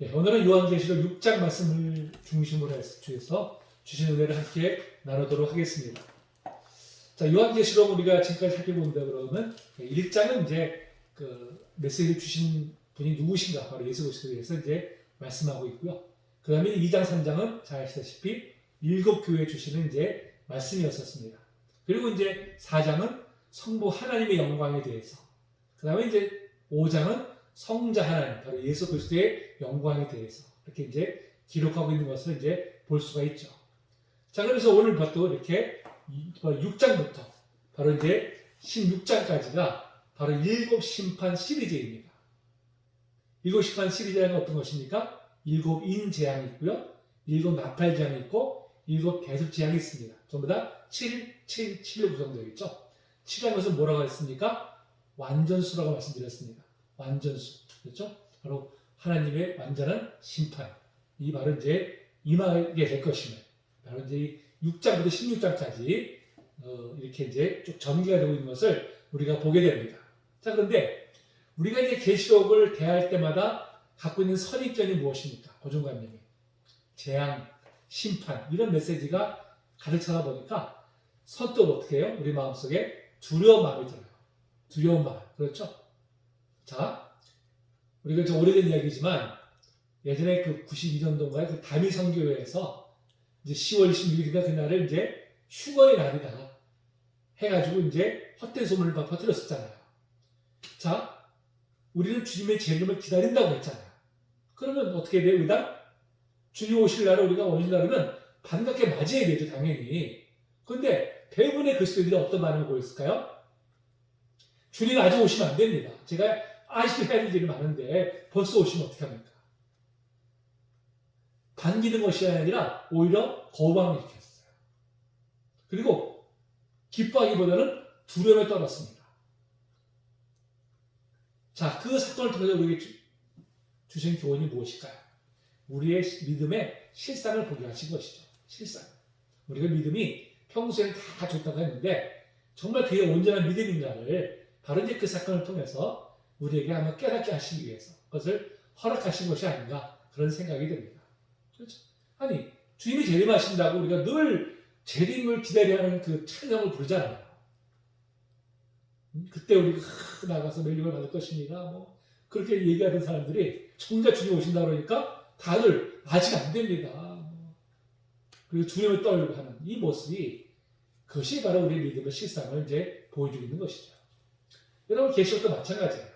네, 오늘은 요한계시록 6장 말씀을 중심으로 해서 주신 은혜를 함께 나누도록 하겠습니다. 자, 요한계시록 우리가 지금까지 살펴본다 그러면 1장은 이제 그 메시지를 주신 분이 누구신가, 바로 예수 그리스도에 대해서 이제 말씀하고 있고요. 그 다음에 2장, 3장은 잘 아시다시피 7교회 주시는 이제 말씀이었었습니다. 그리고 이제 4장은 성부 하나님의 영광에 대해서, 그 다음에 이제 5장은 성자 하나님, 바로 예수 그리스도의 영광에 대해서 이렇게 이제 기록하고 있는 것을 이제 볼 수가 있죠. 자, 그래서 오늘부터 이렇게 6장부터 바로 이제 16장까지가 바로 일곱 심판 시리즈입니다. 일곱 심판 시리즈는 어떤 것입니까? 일곱 인 재앙이 있고요, 일곱 나팔 재앙이 있고, 일곱 대접 재앙이 있습니다. 전부 다 7로 구성되어 있죠. 7이라는 것은 뭐라고 했습니까? 완전수라고 말씀드렸습니다. 완전수. 그렇죠? 바로 하나님의 완전한 심판이 바로 이제 임하게 될 것이며, 바로 이제 6장부터 16장까지 이렇게 이제 쭉 전개가 되고 있는 것을 우리가 보게 됩니다. 자, 그런데 우리가 이제 계시록을 대할 때마다 갖고 있는 선입견이 무엇입니까? 고정관념이. 재앙, 심판, 이런 메시지가 가득 차다 보니까 선뜻 어떻게 해요? 우리 마음속에 두려운 마음이 들어요. 두려운 마음. 그렇죠? 자, 우리가 좀 오래된 이야기지만 예전에 그 92년도인가에 그 다미 선교회에서 이제 10월 26일인가 그날을 이제 휴거의 날이다 해가지고 이제 헛된 소문을 막 퍼뜨렸었잖아요. 자, 우리는 주님의 재림을 기다린다고 했잖아요. 그러면 어떻게 돼요? 의당? 주님 오실 날을 우리가 오실날이면 반갑게 맞이해야 되죠, 당연히. 그런데 대부분의 그리스도인들이 어떤 반응을 보였을까요? 주님 아직 오시면 안 됩니다. 제가 아직도 해야 될 일이 많은데 벌써 오시면 어떻게 합니까? 반기는 것이 아니라 오히려 거부감을 일으켰어요. 그리고 기뻐하기보다는 두려움에 떨었습니다. 자, 그 사건을 통해서 우리에게 주신 교훈이 무엇일까요? 우리의 믿음의 실상을 보게 하신 것이죠. 실상. 우리가 믿음이 평소에 다 좋다고 했는데 정말 그게 온전한 믿음인가를 바로 이제 그 사건을 통해서 우리에게 아마 깨닫게 하시기 위해서 그것을 허락하신 것이 아닌가, 그런 생각이 듭니다. 그렇죠? 아니, 주님이 재림하신다고 우리가 늘 재림을 기다려하는 그 찬양을 부르잖아요. 그때 우리가 나가서 멸림을 받을 것입니다. 뭐 그렇게 얘기하던 사람들이 정작 주님 오신다 그러니까 다들 아직 안 됩니다. 그리고 주님을 떨고 하는 이 모습이, 그것이 바로 우리의 믿음의 실상을 이제 보여주고 있는 것이죠. 여러분, 계시록도 마찬가지예요.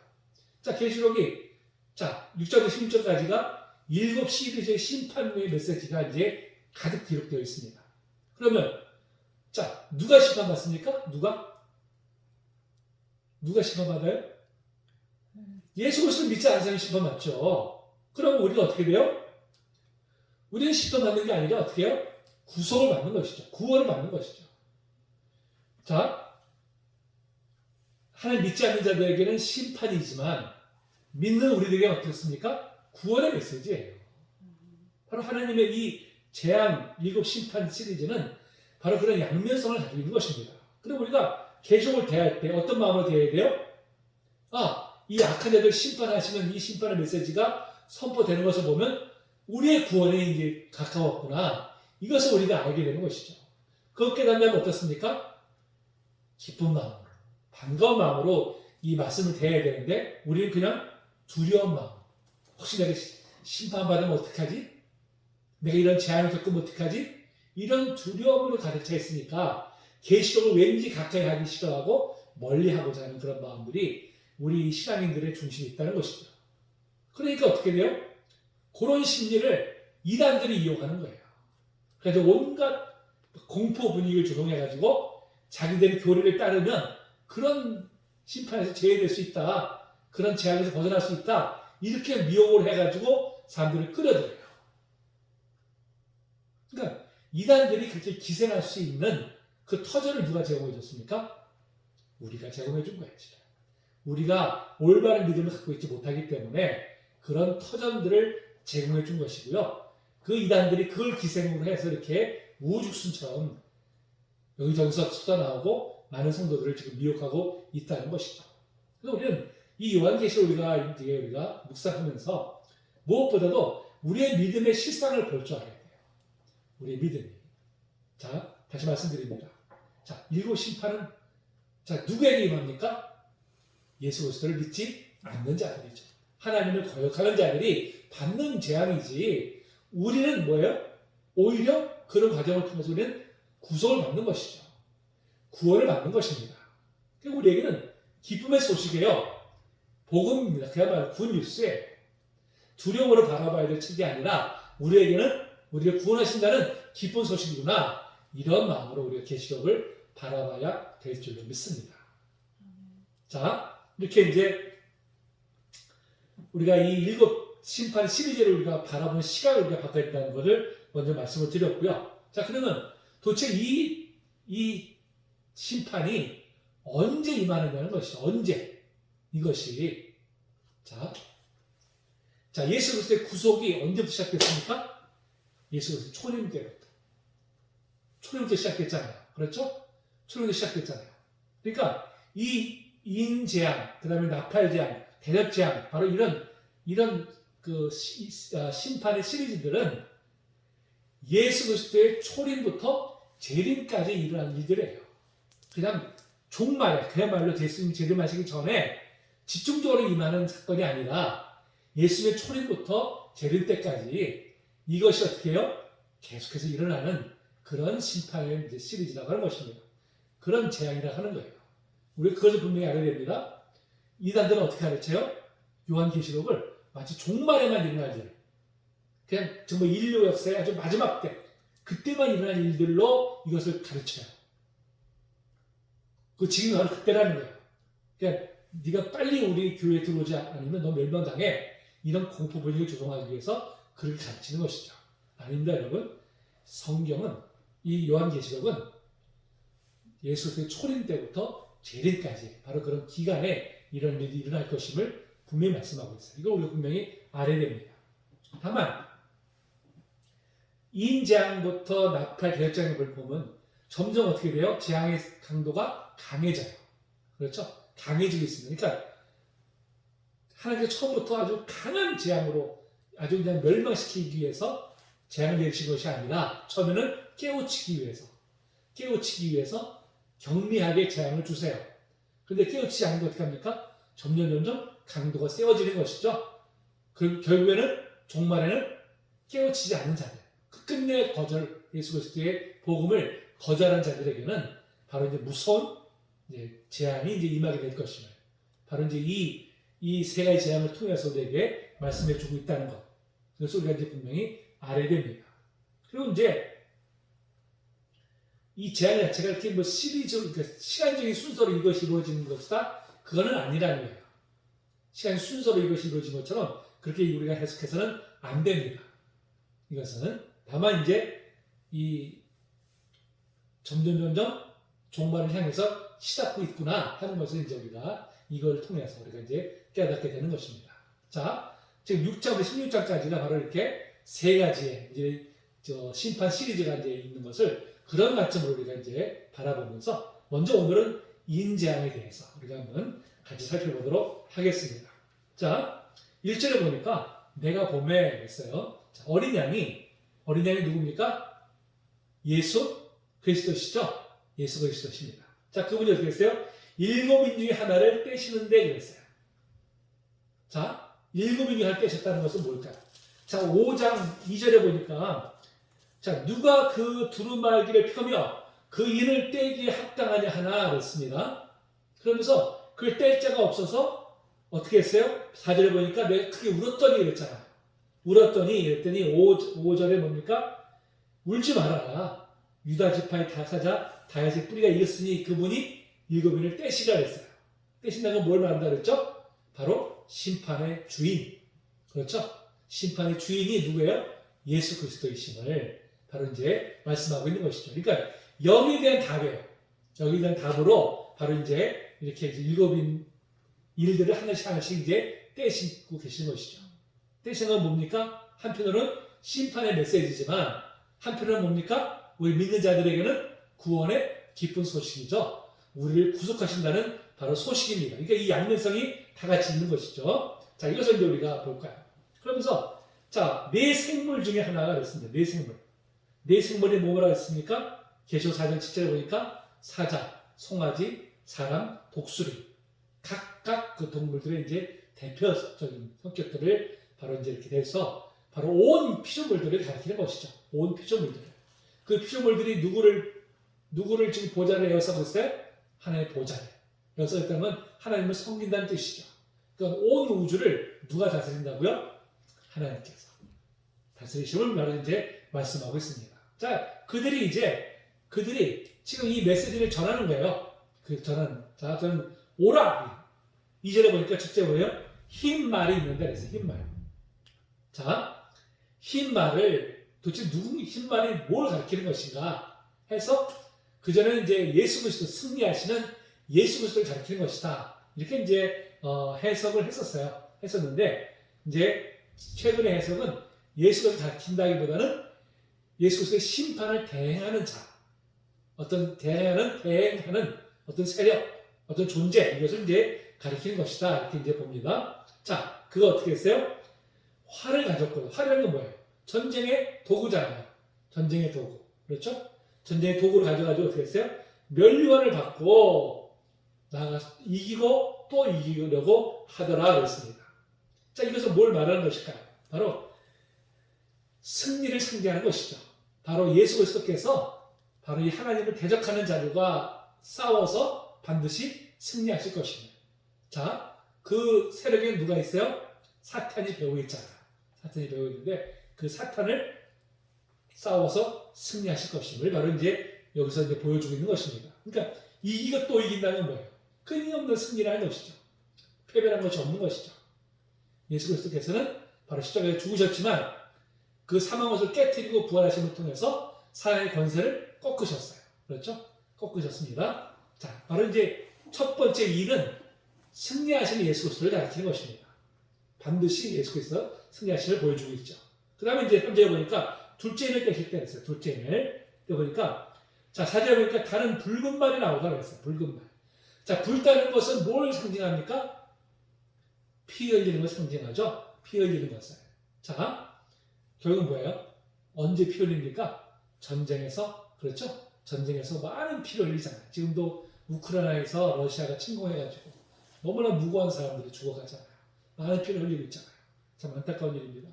자, 계시록이 6절부터 16절까지가 7 시리즈의 심판의 메시지가 이제 가득 기록되어 있습니다. 그러면 자, 누가 심판받습니까? 누가 심판받아요? 예수 그리스도를 믿지 않는 사람이 심판받죠. 그러면 우리가 어떻게 돼요? 우리는 심판받는 게 아니라 어떻게 해요? 구속을 받는 것이죠. 구원을 받는 것이죠. 자, 하나님 믿지 않는 자들에게는 심판이지만 믿는 우리들에게 어떻습니까? 구원의 메시지예요. 바로 하나님의 이 재앙 7 심판 시리즈는 바로 그런 양면성을 가지고 있는 것입니다. 그럼 우리가 계시록을 대할 때 어떤 마음으로 대해야 돼요? 이 악한 자들 심판하시는 이 심판의 메시지가 선포되는 것을 보면 우리의 구원에 이제 가까웠구나, 이것을 우리가 알게 되는 것이죠. 그것 깨닫면 어떻습니까? 기쁜 마음으로, 반가운 마음으로 이 말씀을 대해야 되는데 우리는 그냥 두려운 마음, 혹시 내가 심판받으면 어떡하지? 내가 이런 재앙을 겪으면 어떡하지? 이런 두려움으로 가득 차 있으니까 계시록을 왠지 가까이 하기 싫어하고 멀리하고자 하는 그런 마음들이 우리 신앙인들의 중심에 있다는 것이죠. 그러니까 어떻게 돼요? 그런 심리를 이단들이 이용하는 거예요. 그래서 온갖 공포 분위기를 조성해가지고 자기들의 교리를 따르면 그런 심판에서 제외될 수 있다, 그런 재앙에서 벗어날 수 있다, 이렇게 미혹을 해가지고 사람들을 끌어들여요. 그러니까 이단들이 그렇게 기생할 수 있는 그 터전을 누가 제공해 줬습니까? 우리가 제공해 준 거야지. 우리가 올바른 믿음을 갖고 있지 못하기 때문에 그런 터전들을 제공해 준 것이고요. 그 이단들이 그걸 기생으로 해서 이렇게 우후죽순처럼 여기저기서 쏟아나오고 많은 성도들을 지금 미혹하고 있다는 것이죠. 그래서 우리는 이 요한계시록 우리가 묵상하면서 무엇보다도 우리의 믿음의 실상을 볼 줄 알아야 돼요. 우리의 믿음이. 자, 다시 말씀드립니다. 자, 일곱 심판은 자, 누구에게 임합니까? 예수 그리스도를 믿지 않는 자들이죠. 하나님을 거역하는 자들이 받는 재앙이지, 우리는 뭐예요? 오히려 그런 과정을 통해서 우리는 구속을 받는 것이죠. 구원을 받는 것입니다. 그리고 우리에게는 기쁨의 소식이에요. 복음입니다. 그야말로 굿뉴스에 두려움으로 바라봐야 될 책이 아니라 우리에게는 우리를 구원하신다는 기쁜 소식이구나. 이런 마음으로 우리가 계시록을 바라봐야 될 줄로 믿습니다. 자, 이렇게 이제 우리가 이 일곱 심판 시리즈를 우리가 바라보는 시각을 우리가 바꿔야 된다는 것을 먼저 말씀을 드렸고요. 자, 그러면 도대체 이 심판이 언제 임하느냐는 것이죠. 언제? 이것이. 자, 예수 그리스도의 구속이 언제부터 시작됐습니까? 예수 그리스도 초림 때부터. 초림부터 시작됐잖아요. 그렇죠? 초림부터 시작됐잖아요. 그러니까 이 인재앙, 그 다음에 나팔재앙, 대접재앙, 바로 이런 그 심판의 시리즈들은 예수 그리스도의 초림부터 재림까지 일어난 일들이에요. 그냥 종말에, 그야말로 예수님 재림하시기 전에 집중적으로 임하는 사건이 아니라 예수님의 초림부터 재림 때까지 이것이 어떻게 해요? 계속해서 일어나는 그런 심판의 이제 시리즈라고 하는 것입니다. 그런 재앙이라고 하는 거예요. 우리 그것을 분명히 알아야 됩니다. 이단들은 어떻게 가르쳐요? 요한계시록을 마치 종말에만 일어날 일, 그냥 정말 인류 역사의 아주 마지막 때, 그때만 일어난 일들로 이것을 가르쳐요. 그 지금 바로 그때라는 거예요. 그러니까 네가 빨리 우리 교회에 들어오지 않으면 너 멸망당해. 이런 공포 분위기를 조성하기 위해서 그렇게 가르치는 것이죠. 아닙니다, 여러분. 성경은, 이 요한계시록은 예수 그리스도의 초림 때부터 재림까지 바로 그런 기간에 이런 일이 일어날 것임을 분명히 말씀하고 있어요. 이걸 우리가 분명히 알아야 됩니다. 다만 인재앙부터 나팔 대접장을 보면 점점 어떻게 돼요? 재앙의 강도가 강해져요. 그렇죠? 강해지고 있습니다. 그러니까 하나님께서 처음부터 아주 강한 재앙으로 아주 그냥 멸망시키기 위해서 재앙을 내리신 것이 아니라 처음에는 깨우치기 위해서 경미하게 재앙을 주세요. 그런데 깨우치지 않는 거 어떻게 합니까? 점점 강도가 세워지는 것이죠. 그 결국에는 종말에는 깨우치지 않는 자들, 끝내 거절, 예수 그리스도의 복음을 거절한 자들에게는 바로 이제 무서운 재앙이 이제 임하게 될 것임을, 바로 이제 이 세 가지 재앙을 통해서 우리에게 말씀해 주고 있다는 것. 그래서 우리가 이제 분명히 알아야 됩니다. 그리고 이제 이 재앙 자체가 이렇게 뭐 시리즈, 그러니까 시간적인 순서로 이것이 이루어지는 것이다, 그거는 아니라는 거예요. 시간 순서로 이것이 이루어진 것처럼 그렇게 우리가 해석해서는 안 됩니다. 이것은 다만 이제 이 점점 종말을 향해서 시닫고 있구나 하는 것을 이제 우리가 이걸 통해서 우리가 이제 깨닫게 되는 것입니다. 자, 지금 6장부터 16장까지가 바로 이렇게 세 가지의 이제 심판 시리즈가 이제 있는 것을 그런 관점으로 우리가 이제 바라보면서 먼저 오늘은 인재앙에 대해서 우리가 한번 같이 살펴보도록 하겠습니다. 자, 1절에 보니까 내가 봄에 했어요. 자, 어린 양이 누굽니까? 예수 그리스도시죠? 예수 그리스도십니다. 자, 그분이 어떻게 했어요? 7인 중에 하나를 떼시는데 그랬어요. 자, 7인 중에 하나를 떼셨다는 것은 뭘까요? 자, 5장 2절에 보니까 자, 누가 그 두루마기를 펴며 그 인을 떼기에 합당하냐 하나 그랬습니다. 그러면서 그걸 뗄 자가 없어서 어떻게 했어요? 4절에 보니까 내가 크게 울었더니 그랬잖아요. 그랬더니 5절에 뭡니까? 울지 말아라. 유다 지파의 다사자 다윗의 뿌리가 이겼으니 그분이 7인을 떼시라 했어요. 떼신다는 건 뭘 말한다 그랬죠? 바로 심판의 주인. 그렇죠? 심판의 주인이 누구예요? 예수 그리스도이심을 바로 이제 말씀하고 있는 것이죠. 그러니까 여기에 대한 답이에요. 여기에 대한 답으로 바로 이제 이렇게 7인 일들을 하나씩 이제 떼시고 계시는 것이죠. 떼시는 건 뭡니까? 한편으로는 심판의 메시지지만 한편으로는 뭡니까? 우리 믿는 자들에게는 구원의 기쁜 소식이죠. 우리를 구속하신다는 바로 소식입니다. 그러니까 이 양면성이 다 같이 있는 것이죠. 자, 이것을 이제 우리가 볼까요? 그러면서 자, 네 생물 중에 하나가 됐습니다. 네 생물. 네 생물이 뭐라 했습니까? 계시록 4장 7절에 보니까 사자, 송아지, 사람, 독수리. 각각 그 동물들의 이제 대표적인 성격들을 바로 이제 이렇게 돼서 바로 온 피조물들을 가리키는 것이죠. 온 피조물들. 그 피조물들이 누구를 지금 보좌를 에워싸고 있어요? 하나님의 보좌를. 여기서 일단은 하나님을 섬긴다는 뜻이죠. 그러니까 온 우주를 누가 다스린다고요? 하나님께서. 다스리심을 바로 이제 말씀하고 있습니다. 자, 그들이 지금 이 메시지를 전하는 거예요. 자, 저는 오라. 2절에 보니까 첫째 뭐예요? 흰 말이 있는데 그래서 흰 말. 자, 흰 말을 도대체 흰 말이 뭘 가리키는 것인가 해서 그전에는 이제 예수 그리스도 승리하시는 예수 그리스도를 가리키는 것이다. 이렇게 이제 해석을 했었는데 이제 최근의 해석은 예수 그리스도를 가리킨다기보다는 예수 그리스도의 심판을 대행하는 자, 대행하는 어떤 세력, 어떤 존재, 이것을 이제 가리키는 것이다. 이렇게 이제 봅니다. 자, 그거 어떻게 했어요? 활을 가졌고요. 활이라는 건 뭐예요? 전쟁의 도구잖아요. 전쟁의 도구. 그렇죠? 전쟁의 도구를 가져가지고 어떻게 했어요? 면류관을 받고 나아가서 이기고 또 이기려고 하더라 그랬습니다. 자, 이것은 뭘 말하는 것일까요? 바로 승리를 상징하는 것이죠. 바로 예수 그리스도께서 바로 이 하나님을 대적하는 자들과 싸워서 반드시 승리하실 것입니다. 자, 그 세력에 누가 있어요? 사탄이 배후 있잖아요. 사탄이 배후 있는데 그 사탄을 싸워서 승리하실 것임을 바로 이제 여기서 이제 보여주고 있는 것입니다. 그러니까 이기고 또 이긴다는 뭐예요? 끊임없는 승리라는 것이죠. 패배라는 것이 없는 것이죠. 예수 그리스도께서는 바로 십자가에 죽으셨지만 그 사망것을 깨뜨리고 부활하심을 통해서 사단의 권세를 꺾으셨어요. 그렇죠? 꺾으셨습니다. 자, 바로 이제 첫 번째 일은 승리하시는 예수 그리스도를 가리키는 것입니다. 반드시 예수 그리스도 승리하심을 보여주고 있죠. 그 다음에 이제 현재 보니까 둘째 인을 떼실 때 했어요. 둘째 인을 떼 보니까 자, 4절에 보니까 다른 붉은 말이 나오다 그랬어요. 붉은 말. 자, 불타는 것은 뭘 상징합니까? 피 흘리는 것을 상징하죠. 피 흘리는 것을. 자, 결국은 뭐예요? 언제 피 흘립니까? 전쟁에서. 그렇죠? 전쟁에서 많은 피를 흘리잖아요. 지금도 우크라이나에서 러시아가 침공해가지고 너무나 무고한 사람들이 죽어가잖아요. 많은 피를 흘리고 있잖아요. 참 안타까운 일입니다.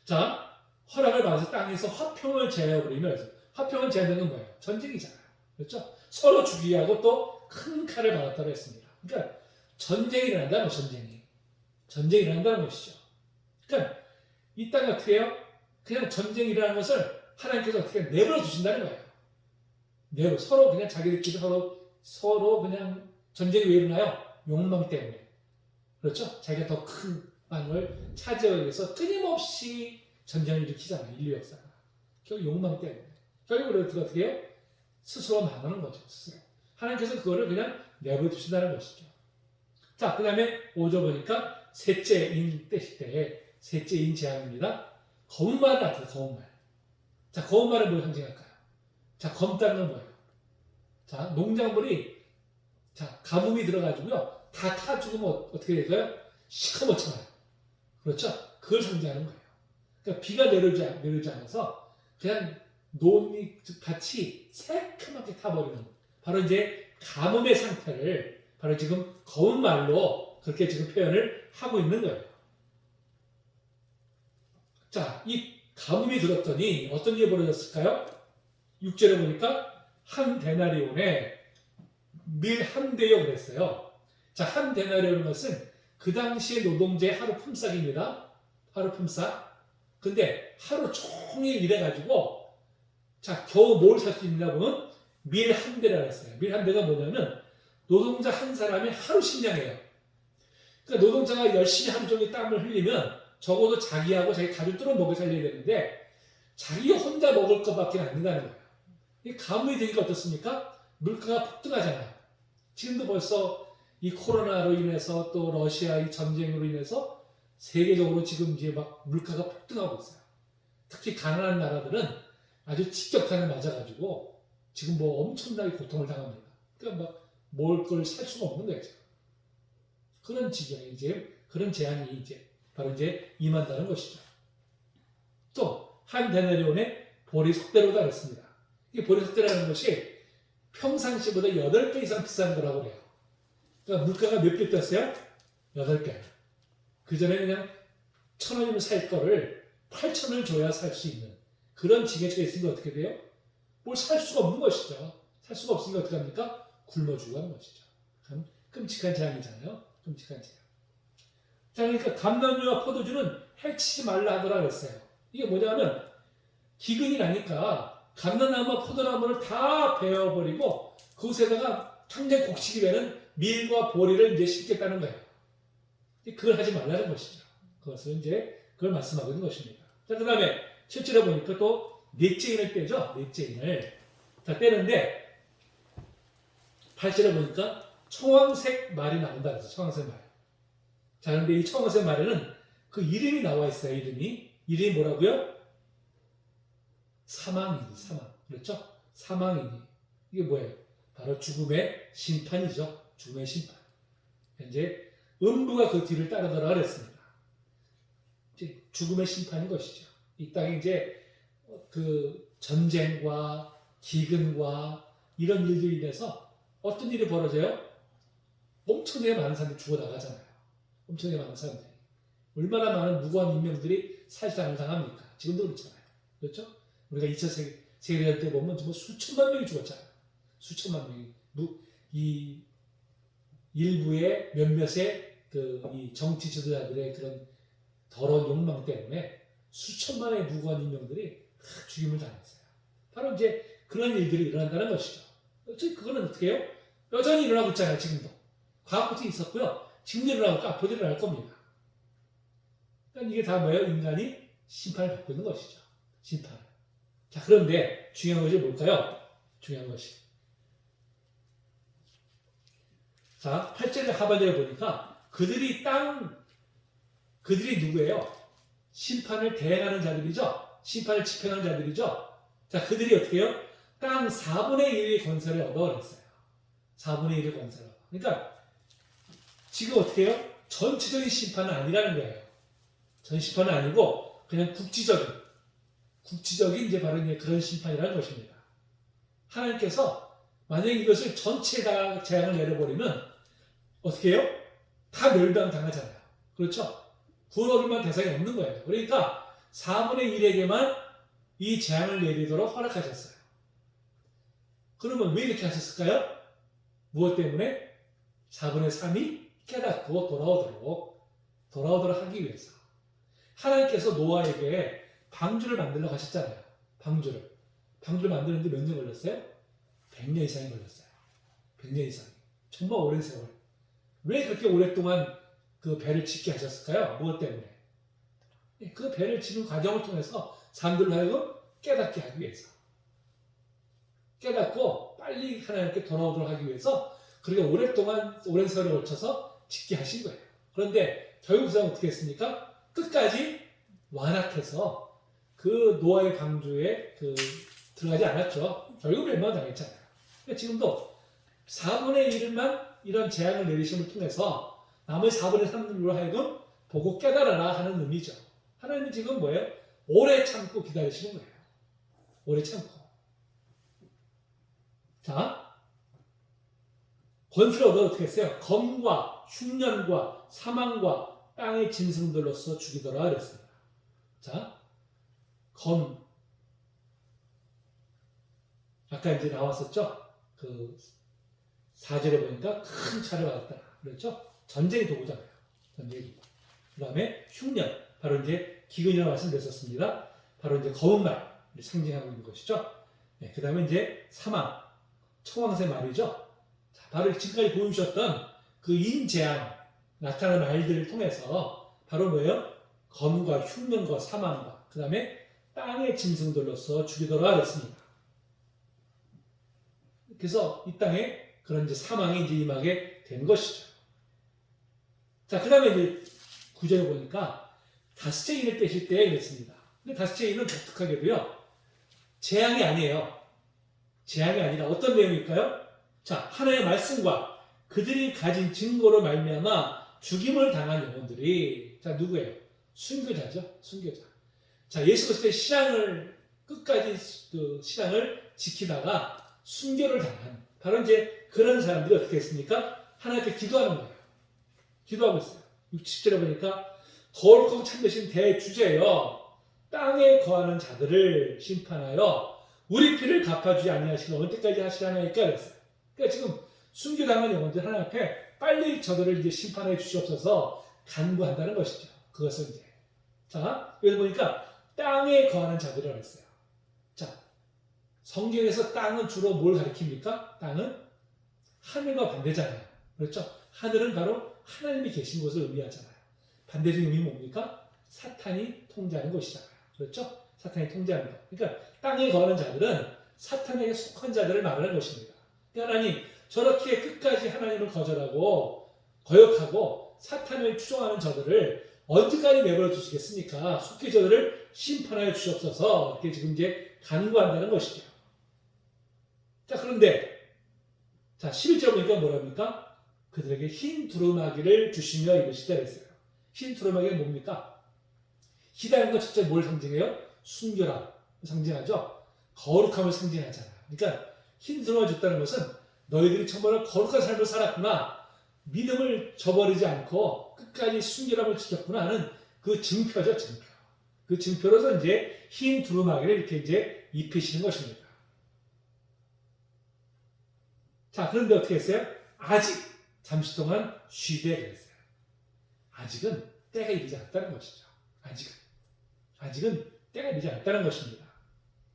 자, 허락을 받아서 땅에서 화평을 제하여버리면 화평을 제하는 건 뭐예요? 전쟁이잖아요. 그렇죠? 서로 죽이게 하고 또 큰 칼을 받았다고 했습니다. 그러니까 전쟁이 일어난다는 전쟁이. 전쟁이 일어난다는 것이죠. 그러니까 이 땅 어떻게 해요? 그냥 전쟁이 일어나는 것을 하나님께서 어떻게 내버려 두신다는 거예요. 서로 그냥 자기들끼리 서로 그냥 전쟁이 왜 일어나요? 욕망 때문에. 그렇죠? 자기가 더 큰 땅을 차지하기 위해서 끊임없이 전쟁을 일으키잖아요. 인류 역사가. 결국 욕망 때문에. 결국 어떻게 해요? 스스로 망하는 거죠. 스스로. 하나님께서 그거를 그냥 내버려 두신다는 것이죠. 자, 그 다음에 5절 보니까 셋째 인 떼실 때 셋째 인 제한입니다. 검은 말을 나타내요. 검은 말. 자, 검은 말은 뭘 상징할까요? 자, 검다는 건 뭐예요? 자, 농작물이 자, 가뭄이 들어가지고요. 다 타 죽으면 어떻게 될까요? 시커멓잖아요. 그렇죠? 그걸 상징하는 거예요. 그러니까 비가 내려오지 않아서 그냥 논이 같이 새카맣게 타버리는 바로 이제 가뭄의 상태를 바로 지금 검은 말로 그렇게 지금 표현을 하고 있는 거예요. 자, 이 가뭄이 들었더니 어떤 일이 벌어졌을까요? 6절에 보니까 한 데나리온에 밀 한 대요 그랬어요. 자, 한 데나리온은 것은 그 당시의 노동자의 하루 품삯입니다. 하루 품삯. 근데 하루 종일 일해가지고 자, 겨우 뭘 살 수 있냐 보면 밀 한 대라고 했어요. 밀 한 대가 뭐냐면 노동자 한 사람이 하루 식량이에요. 그러니까 노동자가 열심히 하루 종일 땀을 흘리면 적어도 자기하고 자기 가족들은 먹여 살려야 되는데 자기 혼자 먹을 것밖에 안 된다는 거예요. 이 가뭄이 되니까 어떻습니까? 물가가 폭등하잖아요. 지금도 벌써 이 코로나로 인해서 또 러시아 이 전쟁으로 인해서 세계적으로 지금 이제 막 물가가 폭등하고 있어요. 특히 가난한 나라들은 아주 직격탄을 맞아가지고 지금 뭐 엄청나게 고통을 당합니다. 그러니까 막 먹을 걸 살 수가 없는 거예요. 지금. 그런 지경에 이제 그런 제한이 이제 바로 이제 임한다는 것이죠. 또 한 데나리온의 보리 속대로다 그랬습니다. 이 보리 속대라는 것이 평상시보다 8배 이상 비싼 거라고 그래요. 그러니까 물가가 몇 배 뛰었어요? 8배. 그 전에 그냥 1,000원이면 살 거를 8,000원을 줘야 살 수 있는 그런 지게차가 있으면 어떻게 돼요? 뭘 살 수가 없는 것이죠. 살 수가 없으니까 어떻게 합니까? 굶어 죽어가는 것이죠. 참 끔찍한 재앙이잖아요. 끔찍한 재앙. 자, 그러니까 감람류와 포도주는 해치지 말라 하더라 그랬어요. 이게 뭐냐면 기근이 나니까 감람나무와 포도나무를 다 베어버리고 그곳에다가 평생 곡식이 되는 밀과 보리를 이제 심겠다는 거예요. 그걸 하지 말라는 것이죠. 그것을 이제 그걸 말씀하고 있는 것입니다. 자, 그 다음에 실제로 보니까 또 넷째 인을 떼죠. 넷째 인을. 자, 떼는데 8절에 보니까 청황색 말이 나온다 그래서 청황색 말. 자, 그런데 이 청황색 말에는 그 이름이 나와 있어요. 이름이 뭐라고요? 사망이니, 사망. 그렇죠? 사망이니. 이게 뭐예요? 바로 죽음의 심판이죠. 죽음의 심판. 이제 음부가 그 뒤를 따르더라 그랬습니다. 이제 죽음의 심판인 것이죠. 이 땅에 이제 그 전쟁과 기근과 이런 일들로 인해서 어떤 일이 벌어져요? 엄청나게 많은 사람들이 죽어나가잖아요. 엄청나게 많은 사람들이. 얼마나 많은 무고한 인명들이 살상을 당합니까? 지금도 그렇잖아요. 그렇죠? 우리가 2차 세계대전 때 보면 정말 수천만 명이 죽었잖아요. 수천만 명이. 이 일부의 몇몇의 이 정치 지도자들의 그런 더러운 욕망 때문에 수천만의 무고한 인명들이 죽임을 당했어요. 바로 이제 그런 일들이 일어난다는 것이죠. 그거는 어떻게 해요? 여전히 일어나고 있잖아요. 지금도. 과거부터 있었고요. 지금 일어나고 앞으로 일어날 겁니다. 그러니까 이게 다 뭐예요? 인간이 심판을 받고 있는 것이죠. 심판. 자, 그런데 중요한 것이 뭘까요? 중요한 것이. 자, 8절의 하반절에 보니까 그들이 누구예요? 심판을 대행하는 자들이죠? 심판을 집행하는 자들이죠? 자, 그들이 어떻게 해요? 땅 4분의 1의 건설을 얻어 그랬어요. 4분의 1의 건설을 얻어. 그러니까 지금 어떻게 해요? 전체적인 심판은 아니라는 거예요. 전 심판은 아니고 그냥 국지적인 이제 바로 이제 그런 심판이라는 것입니다. 하나님께서 만약에 이것을 전체 다 재앙을 내려버리면 어떻게 해요? 다 멸망당하잖아요. 그렇죠? 구원 얻을 만한 대상이 없는 거예요. 그러니까 4분의 1에게만 이 재앙을 내리도록 허락하셨어요. 그러면 왜 이렇게 하셨을까요? 무엇 때문에? 4분의 3이 깨닫고 돌아오도록 하기 위해서. 하나님께서 노아에게 방주를 만들려고 하셨잖아요. 방주를 만드는데 몇 년 걸렸어요? 100년 이상이 걸렸어요. 100년 이상. 정말 오랜 세월. 왜 그렇게 오랫동안 그 배를 짓게 하셨을까요? 무엇 때문에? 그 배를 짓는 과정을 통해서 사람들로 하여금 깨닫게 하기 위해서. 깨닫고 빨리 하나님께 돌아오도록 하기 위해서 그렇게 오랜 세월을 거쳐서 짓게 하신 거예요. 그런데 결국 그 사람은 어떻게 했습니까? 끝까지 완악해서 그 노아의 방주에 들어가지 않았죠. 결국 멸망당했잖아요. 그러니까 지금도 4분의 1만 이런 재앙을 내리심을 통해서 나머지 4분의 3으로 하여금 보고 깨달아라 하는 의미죠. 하나님은 지금 뭐예요? 오래 참고 기다리시는 거예요. 오래 참고. 자, 권세를 얻어 어떻게 했어요? 검과 흉년과 사망과 땅의 짐승들로서 죽이더라 그랬습니다. 자, 검. 아까 이제 나왔었죠? 4절에 보니까 큰 차를 받았다. 그렇죠? 전쟁의 도구잖아요. 전쟁의 도구. 그 다음에 흉년. 바로 이제 기근이라고 말씀드렸었습니다. 바로 이제 검은 말을 상징하고 있는 것이죠. 네, 그 다음에 이제 사망. 청황새 말이죠. 자, 바로 지금까지 보여주셨던 그 인재앙 나타나는 말들을 통해서 바로 뭐예요? 검과 흉년과 사망과 그 다음에 땅의 짐승들로서 죽이더라 그랬습니다. 그래서 이 땅에 그런 이제 사망이 이제 임하게 된 것이죠. 자, 그 다음에 이제 구절을 보니까 다섯째 인을 떼실 때 그랬습니다. 근데 다섯째 인은 독특하게도요, 재앙이 아니에요. 재앙이 아니라 어떤 내용일까요? 자, 하나님의 말씀과 그들이 가진 증거로 말미암아 죽임을 당한 영혼들이, 자, 누구예요? 순교자죠. 순교자. 자, 예수 그리스도의 신앙을 끝까지 신앙을 지키다가 순교를 당한 바로 이제 그런 사람들이 어떻게 했습니까? 하나님께 기도하는 거예요. 기도하고 있어요. 60절에 보니까 거룩하고 참되신 대주제여 땅에 거하는 자들을 심판하여 우리 피를 갚아주지 아니하시는 언제까지 하시려나이까 그랬어요. 그러니까 지금 순교당한 영혼들 하나님 앞에 빨리 저들을 이제 심판해 주시옵소서 간구한다는 것이죠. 그것은 이제 자 여기 보니까 땅에 거하는 자들이라고 했어요. 자 성경에서 땅은 주로 뭘 가리킵니까? 땅은 하늘과 반대잖아요. 그렇죠? 하늘은 바로 하나님이 계신 곳을 의미하잖아요. 반대적인 의미는 뭡니까? 사탄이 통제하는 곳이잖아요. 그렇죠? 사탄이 통제하는 것. 그러니까 땅에 거하는 자들은 사탄에게 속한 자들을 말하는 것입니다. 그러니까 하나님 저렇게 끝까지 하나님을 거절하고 거역하고 사탄을 추종하는 저들을 언제까지 내버려 두시겠습니까? 속히 저들을 심판하여 주시옵소서 이렇게 지금 이제 간구한다는 것이죠. 자 그런데 자 11절 보니까 뭐랍니까? 그들에게 흰 두루마기를 주시며 이르시되 그랬어요. 흰 두루마기는 뭡니까? 희다는 것 첫째 뭘 상징해요? 순결함 상징하죠. 거룩함을 상징하잖아요. 그러니까 흰 두루마기 줬다는 것은 너희들이 정말 거룩한 삶을 살았구나. 믿음을 저버리지 않고 끝까지 순결함을 지켰구나 하는 그 증표죠, 증표. 그 증표로서 이제 흰 두루마기를 이렇게 이제 입히시는 것입니다. 자, 그런데 어떻게 했어요? 아직 잠시 동안 쉬되 그랬어요. 아직은 때가 이르지 않았다는 것이죠. 아직은 때가 이르지 않았다는 것입니다.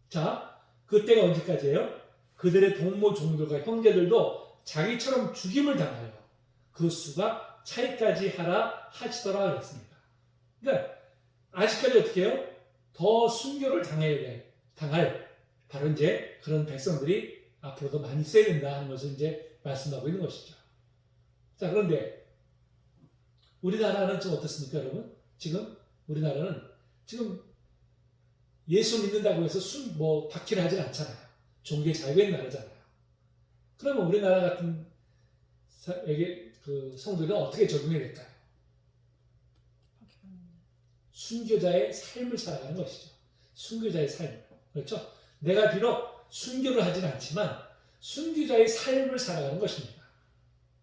자, 그 때가 언제까지예요? 그들의 동무 종들과 형제들도 자기처럼 죽임을 당하여 그 수가 차이까지 하라 하시더라 그랬습니다. 그러니까 아직까지 어떻게 해요? 더 순교를 당할 바로 이제 그런 백성들이 앞으로도 많이 있어야 된다 하는 것을 이제 말씀하고 있는 것이죠. 자 그런데 우리나라는 좀 어떻습니까, 여러분? 지금 우리나라는 지금 예수 믿는다고 해서 박해를 하진 않잖아요. 종교의 자유가 있는 나라잖아요. 그러면 우리나라 같은 성도들은 어떻게 적용해야 될까요? 순교자의 삶을 살아가는 것이죠. 순교자의 삶. 그렇죠? 내가 비록 순교를 하진 않지만 순교자의 삶을 살아가는 것입니다.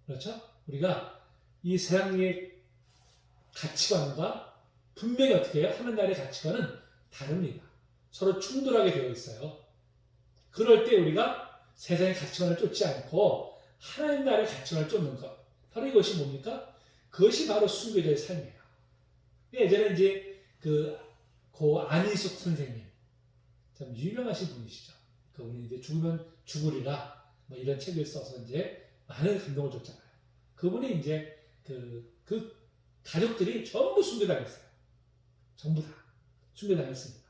그렇죠? 우리가 이 세상의 가치관과 분명히 어떻게 해요? 하는 나라의 가치관은 다릅니다. 서로 충돌하게 되어 있어요. 그럴 때 우리가 세상의 가치관을 쫓지 않고 하나님 나라의 가치관을 쫓는 것. 바로 이것이 뭡니까? 그것이 바로 순교자의 삶이에요. 예전에 이제 고 안희숙 선생님 참 유명하신 분이시죠. 그분이 이제 죽으면 죽으리라 뭐 이런 책을 써서 이제 많은 감동을 줬잖아요. 그분이 이제 그 가족들이 전부 순교당했어요. 전부 다 순교당했습니다.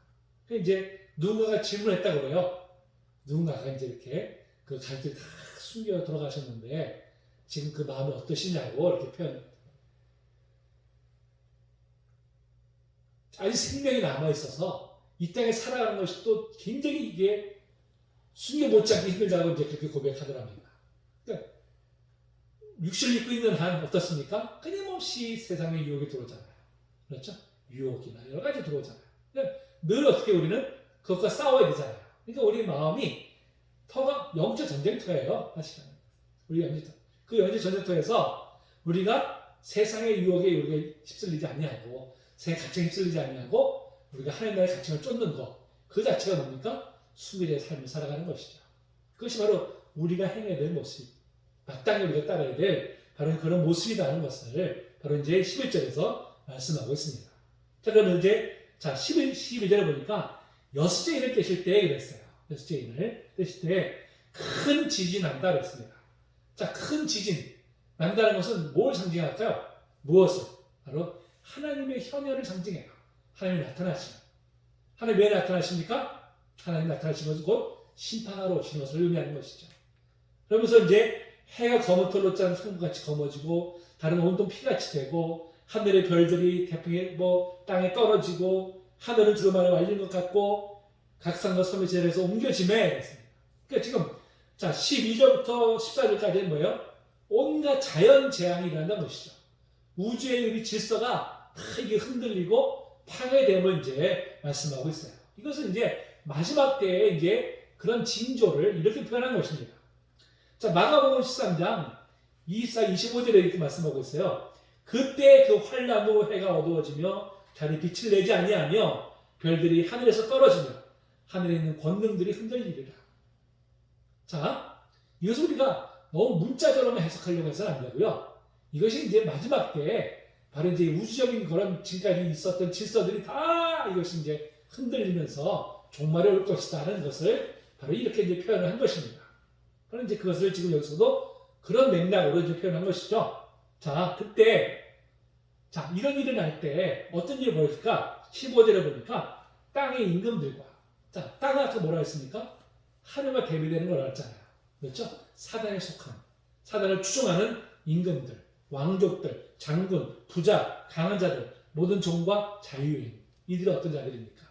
그래서 이제 누군가가 질문했다고 그래요. 누군가가 이제 이렇게 그 가족들이 다 숨겨 돌아가셨는데 지금 그 마음이 어떠시냐고 이렇게 표현. 아직 생명이 남아 있어서 이 땅에 살아가는 것이 또 굉장히 이게 숨겨 못잡기 힘들다고 이제 그렇게 고백하더랍니다. 그러니까 육신을 입고 있는 한 어떻습니까? 끊임없이 세상의 유혹이 들어오잖아요. 그렇죠? 유혹이나 여러 가지 들어오잖아요. 그러니까 늘 어떻게 우리는 그것과 싸워야 되잖아요. 그러니까 우리 마음이 영적 전쟁터예요. 사실은. 우리 영적 그 영적 전쟁터에서 우리가 세상의 유혹에 우리가 휩쓸리지 아니하고 세상의 가치에 휩쓸리지 아니하고 우리가 하나님 나라의 가치를 쫓는 것 그 자체가 뭡니까? 순교자의 삶을 살아가는 것이죠. 그것이 바로 우리가 행해야 될 모습 마땅히 우리가 따라야 될 바로 그런 모습이라는 것을 바로 이제 11절에서 말씀하고 있습니다. 자 그러면 이제 12절에 보니까 여섯째 인을 떼실 때 그랬어요. 여섯째 인을 떼실 때 큰 지진이 난다 그랬습니다. 자, 큰 지진 난다는 것은 뭘 상징할까요? 무엇을? 바로 하나님의 현현을 상징해요. 하나님이 나타나시는. 하나님 왜 나타나십니까? 하나님 나타나신 것은 곧 심판하러 오시는 것을 의미하는 것이죠. 그러면서 이제 해가 검은 털로 짠 성부같이 검어지고 다른 온통 피같이 되고 하늘의 별들이 태풍에 땅에 떨어지고 하늘은 두루마리 말린 것 같고 각 산과 섬의 제에서 옮겨지매 그러니까 지금 12절부터 14절까지는 뭐예요? 온갖 자연 재앙이 일어난다는 것이죠. 우주의 이 질서가 다 이게 흔들리고 파괴됨을 이제 말씀하고 있어요. 이것은 이제 마지막 때에 이제 그런 징조를 이렇게 표현한 것입니다. 자, 마가복음 13장 24, 25절에 이렇게 말씀하고 있어요. 그때 그 환란 후 해가 어두워지며 달이 빛을 내지 아니하며 별들이 하늘에서 떨어지며 하늘에 있는 권능들이 흔들리리라. 자, 이것을 우리가 너무 문자적으로만 해석하려고 해서는 안 되고요. 이것이 이제 마지막 때에 바로 이제 우주적인 그런 지금까지 있었던 질서들이 다 이것이 이제 흔들리면서 종말이 올 것이다 하는 것을 바로 이렇게 이제 표현을 한 것입니다. 그럼 이제 그것을 지금 여기서도 그런 맥락으로 이제 표현한 것이죠. 자, 그때, 자, 이런 일이 날 때 어떤 일이 벌어질까? 15절에 보니까 땅의 임금들과, 자, 땅은 아까 뭐라 했습니까? 하늘과 대비되는 거라고 했잖아요. 그렇죠? 사단에 속한, 사단을 추종하는 임금들, 왕족들, 장군, 부자, 강한 자들, 모든 종과 자유인, 이들이 어떤 자들입니까?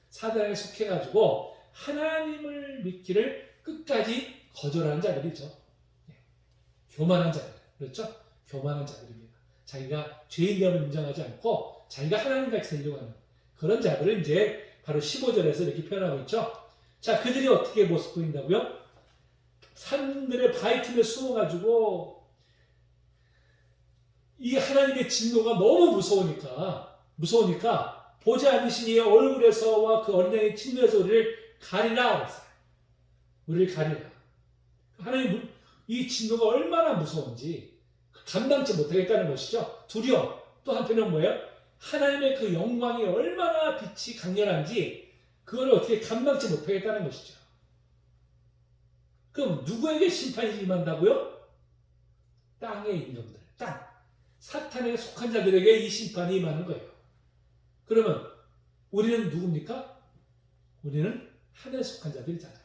사단에 속해가지고 하나님을 믿기를 끝까지 거절하는 자들이죠. 교만한 자들, 그렇죠? 교만한 자들입니다. 자기가 죄인됨을 인정하지 않고 자기가 하나님같이 되려고 하는 그런 자들을 이제 바로 15절에서 이렇게 표현하고 있죠. 자, 그들이 어떻게 모습 보인다고요? 산들의 바위 틈에 숨어가지고 이 하나님의 진노가 너무 무서우니까 보지 않으신 이의 얼굴에서와 그 어린 양의 진노에서 우리를 가리라 그랬어요. 우리를 가리라. 하나님 이 진노가 얼마나 무서운지 감당치 못하겠다는 것이죠. 두려움. 또 한편은 뭐예요? 하나님의 그 영광이 얼마나 빛이 강렬한지 그걸 어떻게 감당치 못하겠다는 것이죠. 그럼 누구에게 심판이 임한다고요? 땅의 임금들, 땅. 사탄에 속한 자들에게 이 심판이 임하는 거예요. 그러면 우리는 누굽니까? 우리는 하늘에 속한 자들이잖아요.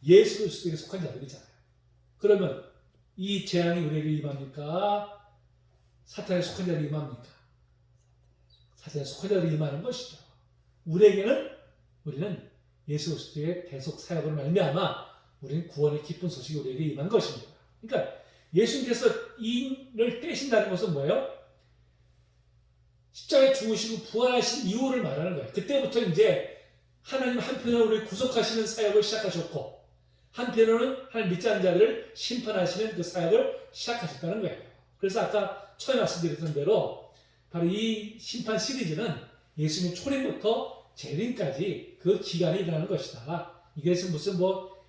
예수 그리스도에게 속한 자들이잖아요. 그러면 이 재앙이 우리에게 임합니까? 사탄에 속한 자들이 임합니까? 사탄에 속한 자들이 임하는 것이죠. 우리는 예수 그리스도의 대속 사역으로 말미암아 우리는 구원의 기쁜 소식이 우리에게 임한 것입니다. 그러니까 예수님께서 이를 떼신다는 것은 뭐예요? 십자가에 죽으시고 부활하신 이유를 말하는 거예요. 그때부터 이제 하나님 한편으로 우리를 구속하시는 사역을 시작하셨고 한편으로는 하나님 믿지 않는 자들을 심판하시는 그 사역을 시작하셨다는 거예요. 그래서 아까 처음에 말씀드렸던 대로 바로 이 심판 시리즈는 예수님 초림부터 재림까지 그 기간이 일어나는 것이다. 이게 무슨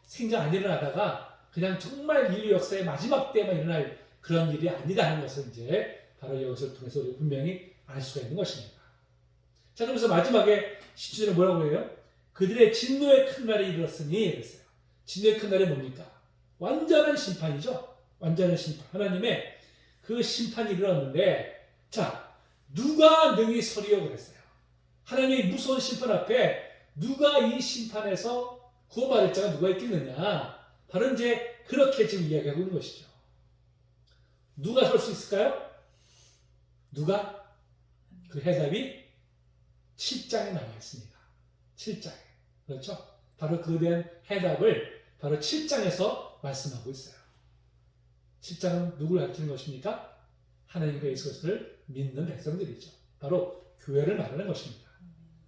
생전 안 일어나다가 그냥 정말 인류 역사의 마지막 때만 일어날 그런 일이 아니라는 것을 이제 바로 이것을 통해서 우리 분명히 알 수가 있는 것입니다. 자, 그러면서 마지막에 10절에 뭐라고 해요? 그들의 진노의 큰 날이 이르렀으니 그랬어요. 진노의 큰 날이 뭡니까? 완전한 심판이죠. 완전한 심판. 하나님의 그 심판이 일어났는데 자, 누가 능히 서리요 그랬어요. 하나님의 무서운 심판 앞에 누가 이 심판에서 구원받을 자가 누가 있겠느냐? 바로 이제 그렇게 지금 이야기하고 있는 것이죠. 누가 설 수 있을까요? 누가? 그 해답이 7장에 나와 있습니다. 7장에. 그렇죠? 바로 그에 대한 해답을 바로 7장에서 말씀하고 있어요. 7장은 누구를 가르치는 것입니까? 하나님과 예수 그리스도를 믿는 백성들이죠. 바로 교회를 말하는 것입니다.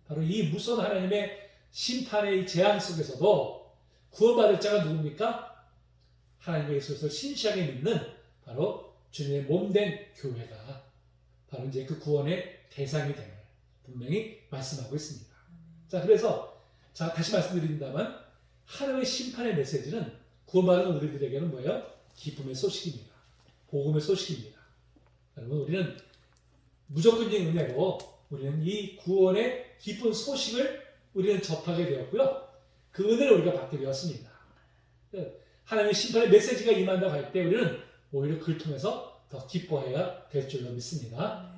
바로 이 무서운 하나님의 심판의 재앙 속에서도 구원받을 자가 누굽니까? 하나님과 예수 그리스도를 신실하게 믿는 바로 주님의 몸된 교회가 바로 이제 그 구원의 대상이 됨을 분명히 말씀하고 있습니다. 자, 그래서 다시 말씀드린다면 하나님의 심판의 메시지는 구원받은 우리들에게는 뭐예요? 기쁨의 소식입니다. 복음의 소식입니다. 여러분, 우리는 무조건적인 은혜로 우리는 이 구원의 기쁜 소식을 우리는 접하게 되었고요. 그 은혜를 우리가 받게 되었습니다. 하나님의 심판의 메시지가 임한다고 할 때 우리는 오히려 그를 통해서 더 기뻐해야 될 줄로 믿습니다.